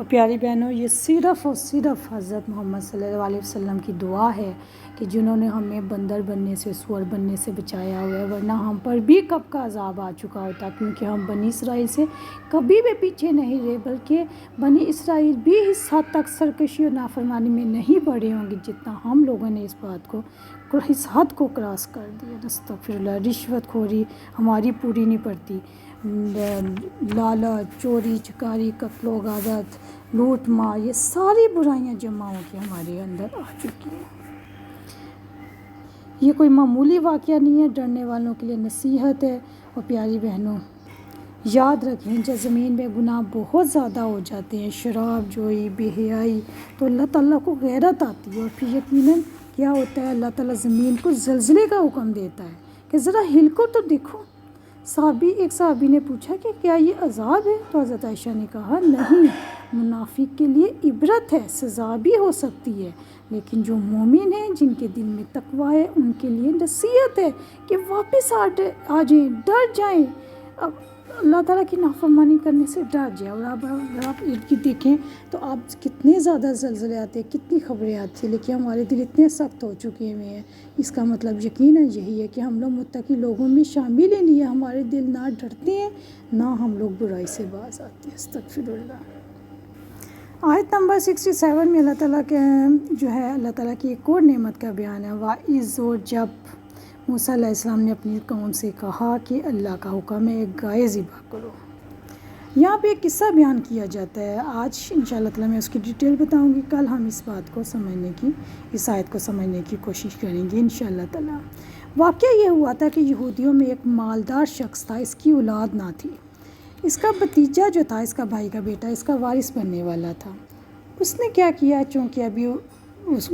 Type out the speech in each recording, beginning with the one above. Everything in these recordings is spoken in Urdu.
اور پیاری بہنوں، یہ صرف اور صرف حضرت محمد صلی اللہ علیہ وسلم کی دعا ہے کہ جنہوں نے ہمیں بندر بننے سے، سور بننے سے بچایا ہوا ہے، ورنہ ہم پر بھی کب کا عذاب آ چکا ہوتا، کیونکہ ہم بنی اسرائیل سے کبھی بھی پیچھے نہیں رہے، بلکہ بنی اسرائیل بھی اس حد تک سرکشی اور نافرمانی میں نہیں پڑے ہوں گے جتنا ہم لوگوں نے اس حد کو کراس کر دیا۔ استغفر اللہ۔ رشوت خوری ہماری پوری نہیں پڑتی، لالچ، چوری چکاری، قتل و غارت، لوٹ مار، یہ ساری برائیاں جمع ہو کے ہمارے اندر آ چکی ہیں۔ یہ کوئی معمولی واقعہ نہیں ہے، ڈرنے والوں کے لیے نصیحت ہے۔ اور پیاری بہنوں، یاد رکھیں جب زمین میں گناہ بہت زیادہ ہو جاتے ہیں، شراب جوئی، بے حیائی، تو اللہ تعالیٰ کو غیرت آتی ہے، اور پھر یقیناً کیا ہوتا ہے، اللہ تعالیٰ زمین کو زلزلے کا حکم دیتا ہے کہ ذرا ہل کو تو دیکھو۔ ایک صحابی نے پوچھا کہ کیا یہ عذاب ہے؟ تو حضرت عائشہ نے کہا نہیں، منافق کے لیے عبرت ہے، سزا بھی ہو سکتی ہے، لیکن جو مومن ہیں، جن کے دل میں تقویٰ ہے، ان کے لیے نصیحت ہے کہ واپس آ جائیں، ڈر جائیں، اب اللہ تعالیٰ کی نافرمانی کرنے سے ڈر جائیں۔ اور اب اگر آپ ارد گرد دیکھیں تو آپ کتنے زیادہ زلزلے آتے ہیں، کتنی خبریں آتی ہیں، لیکن ہمارے دل اتنے سخت ہو چکے ہوئے ہیں۔ اس کا مطلب یقیناً یہی ہے کہ ہم لوگ متقی لوگوں میں شامل ہی نہیں ہیں، ہمارے دل نہ ڈرتے ہیں، نہ ہم لوگ برائی سے باز آتے ہیں۔ استغفر اللہ۔ آیت نمبر 67 میں اللہ تعالیٰ کے اللہ تعالیٰ کی ایک اور نعمت کا بیان ہے، وَإِذْ، اور جب موسیٰ علیہ السلام نے اپنی قوم سے کہا کہ اللہ کا حکم ہے ایک گائے ذبح کرو۔ یہاں پہ ایک قصہ بیان کیا جاتا ہے، آج انشاءاللہ تعالیٰ میں اس کی ڈیٹیل بتاؤں گی، کل ہم اس بات کو اس آیت کو سمجھنے کی کوشش کریں گے انشاءاللہ تعالیٰ۔ واقعہ یہ ہوا تھا کہ یہودیوں میں ایک مالدار شخص تھا، اس کی اولاد نہ تھی، اس کا بھتیجا جو تھا، اس کا بھائی کا بیٹا، اس کا وارث بننے والا تھا۔ اس نے کیا کیا، چونکہ ابھی اس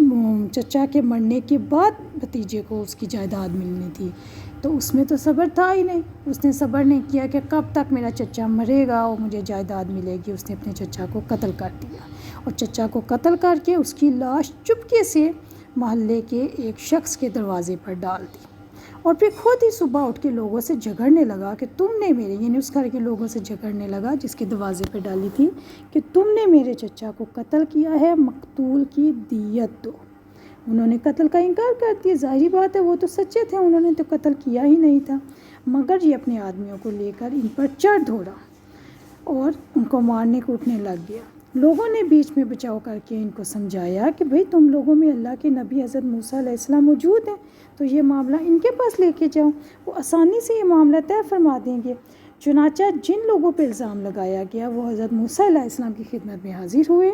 چچا کے مرنے کے بعد بھتیجے کو اس کی جائیداد ملنی تھی، تو اس میں تو صبر تھا ہی نہیں، اس نے صبر نہیں کیا کہ کب تک میرا چچا مرے گا اور مجھے جائیداد ملے گی۔ اس نے اپنے چچا کو قتل کر دیا، اور چچا کو قتل کر کے اس کی لاش چپکے سے محلے کے ایک شخص کے دروازے پر ڈال دی، اور پھر خود ہی صبح اٹھ کے لوگوں سے جھگڑنے لگا کہ تم نے یعنی اس گھر کے لوگوں سے جھگڑنے لگا جس کے دروازے پہ ڈالی تھی، کہ تم نے میرے چچا کو قتل کیا ہے، مقتول کی دیت دو۔ انہوں نے قتل کا انکار کر دیا، ظاہری بات ہے وہ تو سچے تھے، انہوں نے تو قتل کیا ہی نہیں تھا، مگر یہ اپنے آدمیوں کو لے کر ان پر چڑھ دوڑا اور ان کو مارنے کوٹنے لگ گیا۔ لوگوں نے بیچ میں بچاؤ کر کے ان کو سمجھایا کہ بھئی تم لوگوں میں اللہ کے نبی حضرت موسیٰ علیہ السلام موجود ہیں، تو یہ معاملہ ان کے پاس لے کے جاؤ، وہ آسانی سے یہ معاملہ طے فرما دیں گے۔ چنانچہ جن لوگوں پہ الزام لگایا گیا وہ حضرت موسیٰ علیہ السلام کی خدمت میں حاضر ہوئے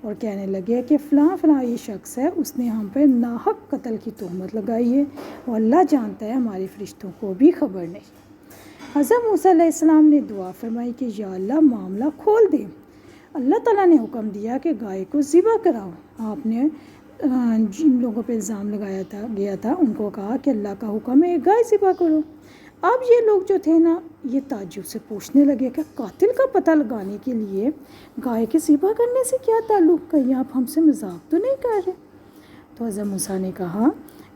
اور کہنے لگے کہ فلاں فلاں یہ شخص ہے، اس نے ہم پہ ناحق قتل کی تہمت لگائی ہے، اور اللہ جانتا ہے، ہمارے فرشتوں کو بھی خبر نہیں۔ حضرت موسیٰ علیہ السلام نے دعا فرمائی کہ یا اللہ معاملہ کھول دے۔ اللہ تعالیٰ نے حکم دیا کہ گائے کو ذبح کراؤ۔ آپ نے جن لوگوں پہ الزام لگایا گیا تھا ان کو کہا کہ اللہ کا حکم ہے گائے ذبح کرو۔ اب یہ لوگ جو تھے نا، یہ تعجب سے پوچھنے لگے کہ قاتل کا پتہ لگانے کے لیے گائے کے ذبح کرنے سے کیا تعلق، کہیں آپ ہم سے مذاق تو نہیں کر رہے؟ تو حضرت موسیٰ نے کہا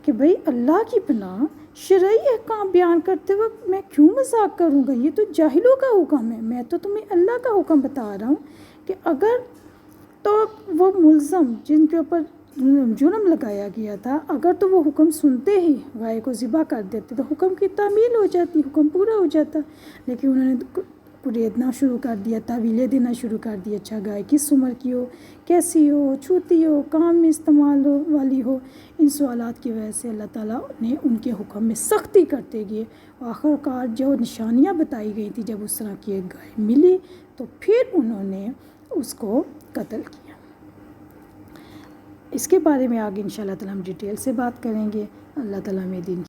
کہ بھئی اللہ کی پناہ، شرعی احکام بیان کرتے وقت میں کیوں مذاق کروں گا، یہ تو جاہلوں کا حکم ہے، میں تو تمہیں اللہ کا حکم بتا رہا ہوں کہ اگر تو وہ ملزم جن کے اوپر جرم لگایا گیا تھا، اگر تو وہ حکم سنتے ہی گائے کو ذبح کر دیتے تو حکم کی تعمیل ہو جاتی، حکم پورا ہو جاتا، لیکن انہوں نے کریدنا شروع کر دیا، تعویلیں دینا شروع کر دیا، اچھا گائے کس عمر کی ہو، کیسی ہو، چھوتی ہو، کام میں استعمال والی ہو۔ ان سوالات کی وجہ سے اللہ تعالیٰ نے ان کے حکم میں سختی کرتے گئے، آخر کار جو نشانیاں بتائی گئی تھی، جب اس طرح کی ایک گائے ملی تو پھر انہوں نے اس کو قتل کیا۔ اس کے بارے میں آگے انشاءاللہ تعالیٰ ہم ڈیٹیل سے بات کریں گے۔ اللہ تعالیٰ ہمیں دین